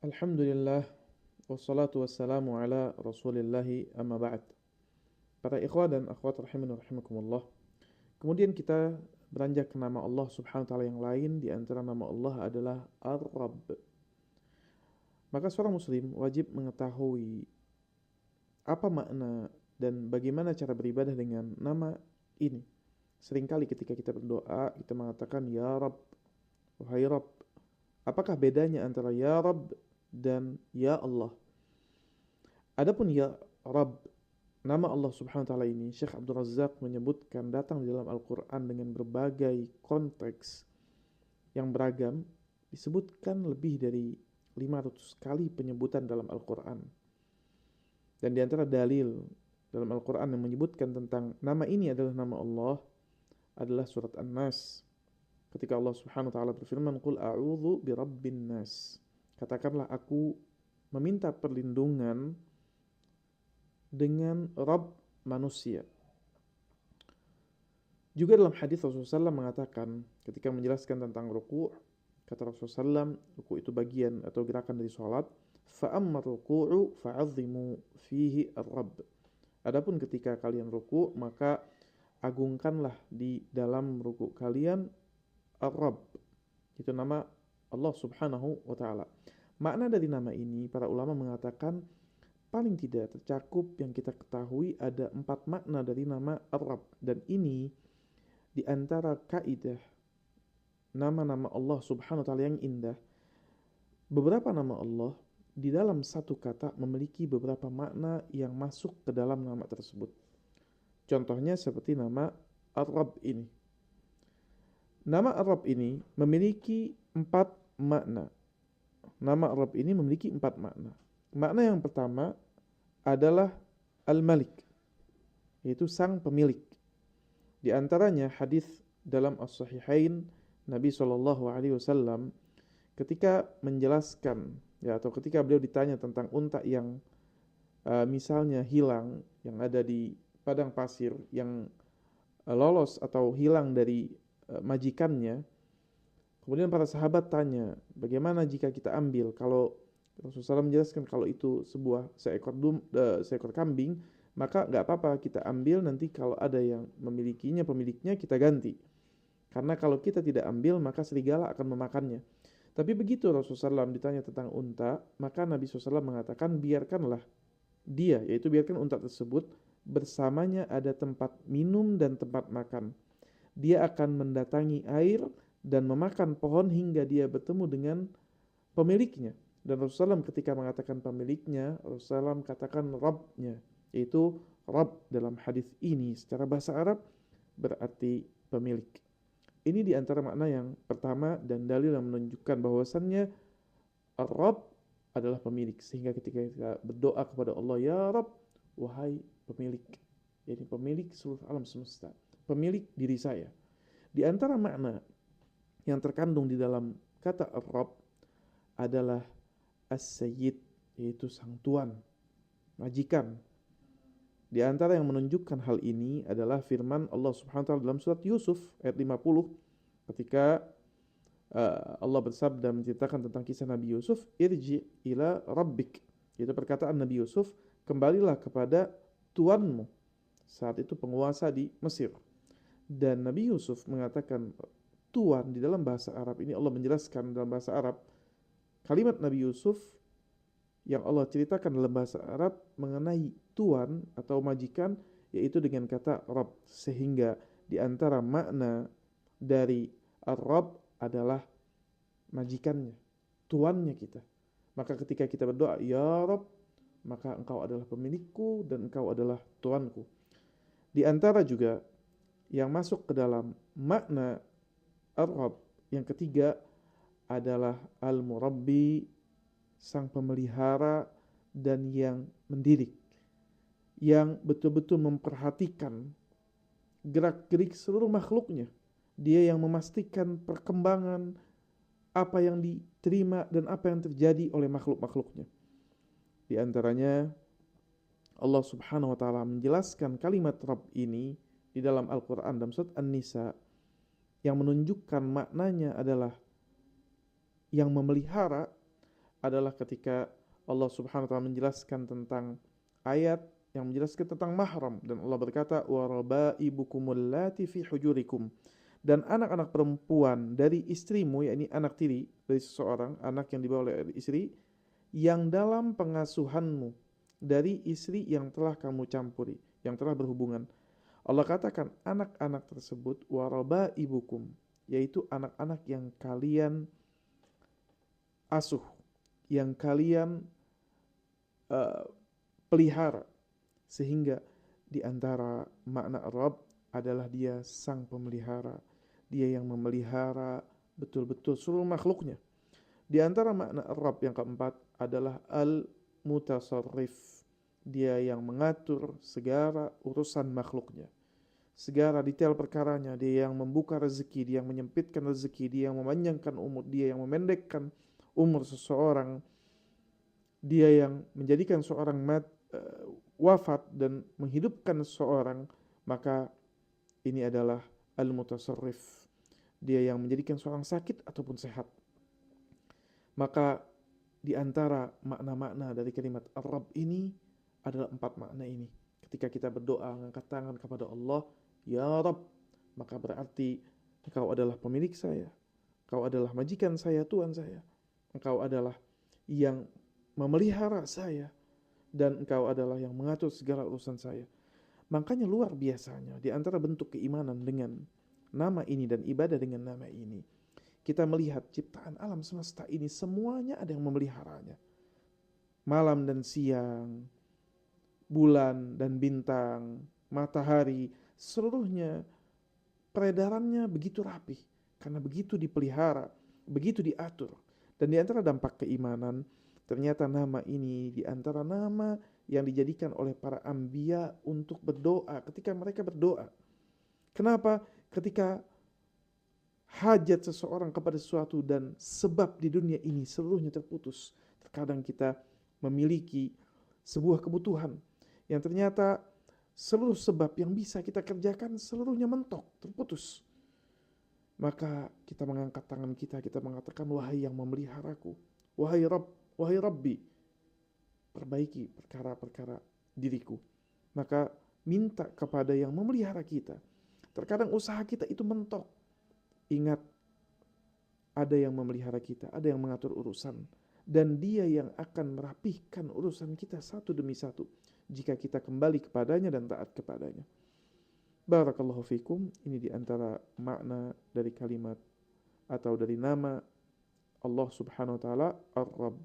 Alhamdulillah wassalatu wassalamu ala Rasulillahi amma ba'd. Para ikhwah dan akhwat rahimani wa rahimakumullah. Kemudian kita beranjak ke nama Allah Subhanahu wa taala yang lain, di antara nama Allah adalah Ar-Rabb. Maka seorang muslim wajib mengetahui apa makna dan bagaimana cara beribadah dengan nama ini. Seringkali ketika kita berdoa, kita mengatakan ya Rabb, wahai Rabb. Apakah bedanya antara ya Rabb dan ya Allah? Adapun ya Rabb, nama Allah Subhanahu wa taala ini, Syekh Abdul Razak menyebutkan datang di dalam Al-Qur'an dengan berbagai konteks yang beragam, disebutkan lebih dari 500 kali penyebutan dalam Al-Qur'an. Dan di antara dalil dalam Al-Qur'an yang menyebutkan tentang nama ini adalah nama Allah adalah surat An-Nas. Ketika Allah Subhanahu wa taala berfirman, "Qul a'udzu birabbin nas." Katakanlah aku meminta perlindungan dengan Rabb manusia. Juga dalam hadis Rasulullah SAW mengatakan ketika menjelaskan tentang ruku', kata Rasulullah SAW, ruku' itu bagian atau gerakan dari salat. Fa'amma ruku'u fa'azzimu fihi ar-Rabb. Adapun ketika kalian ruku', maka agungkanlah di dalam ruku' kalian ar-Rabb. Itu nama Allah Subhanahu wa taala. Makna dari nama ini para ulama mengatakan paling tidak tercakup yang kita ketahui ada 4 makna dari nama Ar-Rabb. Dan ini di antara kaidah nama-nama Allah Subhanahu wa taala yang indah. Beberapa nama Allah di dalam satu kata memiliki beberapa makna yang masuk ke dalam nama tersebut. Contohnya seperti nama Ar-Rabb ini. Nama Ar-Rabb ini memiliki 4 makna. Nama Ar-Rabb ini memiliki 4 makna. Makna yang pertama adalah Al-Malik, yaitu sang pemilik. Di antaranya hadis dalam As-Sahihain, Nabi SAW ketika menjelaskan, atau ketika beliau ditanya tentang unta yang misalnya hilang, yang ada di padang pasir, yang lolos atau hilang dari majikannya. Kemudian para sahabat tanya, bagaimana jika kita ambil? Kalau Rasulullah SAW menjelaskan kalau itu seekor kambing, maka nggak apa-apa kita ambil, nanti kalau ada yang pemiliknya kita ganti. Karena kalau kita tidak ambil, maka serigala akan memakannya. Tapi begitu Rasulullah SAW ditanya tentang unta, maka Nabi SAW mengatakan biarkanlah dia, yaitu biarkan unta tersebut bersamanya ada tempat minum dan tempat makan. Dia akan mendatangi air dan memakan pohon hingga dia bertemu dengan pemiliknya. Dan Rasulullah SAW ketika mengatakan pemiliknya, Rasulullah SAW katakan Rabbnya, yaitu Rabb dalam hadis ini secara bahasa Arab berarti pemilik. Ini di antara makna yang pertama dan dalil yang menunjukkan bahwasannya Rabb adalah pemilik. Sehingga ketika kita berdoa kepada Allah, ya Rabb, wahai pemilik, yaitu pemilik seluruh alam semesta, pemilik diri saya. Di antara makna yang terkandung di dalam kata Rabb adalah As-Sayyid, yaitu sang tuan, majikan. Di antara yang menunjukkan hal ini adalah firman Allah Subhanahu wa taala dalam surat Yusuf ayat 50 ketika Allah bersabda menceritakan tentang kisah Nabi Yusuf, irji ila rabbik. Itu perkataan Nabi Yusuf, kembalilah kepada tuanmu. Saat itu penguasa di Mesir. Dan Nabi Yusuf mengatakan tuan di dalam bahasa Arab ini, Allah menjelaskan dalam bahasa Arab, kalimat Nabi Yusuf yang Allah ceritakan dalam bahasa Arab mengenai tuan atau majikan, yaitu dengan kata Rabb. Sehingga di antara makna dari Ar-Rabb adalah majikannya, tuannya kita. Maka ketika kita berdoa, ya Rabb, maka engkau adalah pemilikku dan engkau adalah tuanku. Di antara juga yang masuk ke dalam makna Ar-Rabb yang ketiga adalah Al-Murabbi, sang pemelihara dan yang mendidik, yang betul-betul memperhatikan gerak-gerik seluruh makhluknya. Dia yang memastikan perkembangan apa yang diterima dan apa yang terjadi oleh makhluk-makhluknya. Di antaranya Allah Subhanahu wa taala menjelaskan kalimat Rabb ini di dalam Al-Qur'an dalam surat An-Nisa yang menunjukkan maknanya adalah yang memelihara, adalah ketika Allah Subhanahu wa taala menjelaskan tentang ayat yang menjelaskan tentang mahram, dan Allah berkata wa rabaibukumul lati fi hujurikum, dan anak-anak perempuan dari istrimu, yakni anak tiri dari seseorang, anak yang dibawa oleh istri yang dalam pengasuhanmu dari istri yang telah kamu campuri, yang telah berhubungan. Allah katakan anak-anak tersebut waraba ibukum, yaitu anak-anak yang kalian asuh, yang kalian uh, pelihara, sehingga di antara makna Rabb adalah dia sang pemelihara, dia yang memelihara betul-betul seluruh makhluknya. Di antara makna Rabb yang keempat adalah al-mutasarrif, dia yang mengatur segala urusan makhluknya, segala detail perkaranya. Dia yang membuka rezeki, dia yang menyempitkan rezeki, dia yang memanjangkan umur, dia yang memendekkan umur seseorang, dia yang menjadikan seorang wafat dan menghidupkan seseorang. Maka ini adalah al-mutasarrif, dia yang menjadikan seorang sakit ataupun sehat. Maka di antara makna-makna dari kalimat Ar-Rabb ini adalah 4 makna ini. Ketika kita berdoa mengangkat tangan kepada Allah, ya Rabb, maka berarti Engkau adalah pemilik saya, Engkau adalah majikan saya, Tuhan saya, Engkau adalah yang memelihara saya, dan Engkau adalah yang mengatur segala urusan saya. Makanya luar biasanya di antara bentuk keimanan dengan nama ini dan ibadah dengan nama ini, kita melihat ciptaan alam semesta ini semuanya ada yang memeliharanya. Malam dan siang, bulan dan bintang, matahari, seluruhnya peredarannya begitu rapih karena begitu dipelihara, begitu diatur. Dan di antara dampak keimanan, ternyata nama ini di antara nama yang dijadikan oleh para anbiya untuk berdoa ketika mereka berdoa. Kenapa? Ketika hajat seseorang kepada sesuatu dan sebab di dunia ini seluruhnya terputus. Terkadang kita memiliki sebuah kebutuhan yang ternyata seluruh sebab yang bisa kita kerjakan seluruhnya mentok, terputus. Maka kita mengangkat tangan kita mengatakan, wahai yang memeliharaku, wahai Rabb, wahai Rabbi, perbaiki perkara-perkara diriku. Maka minta kepada yang memelihara kita. Terkadang usaha kita itu mentok. Ingat, ada yang memelihara kita, ada yang mengatur urusan, dan dia yang akan merapihkan urusan kita satu demi satu jika kita kembali kepadanya dan taat kepadanya. Barakallahu fikum. Ini di antara makna dari kalimat atau dari nama Allah Subhanahu wa taala Ar-Rabb.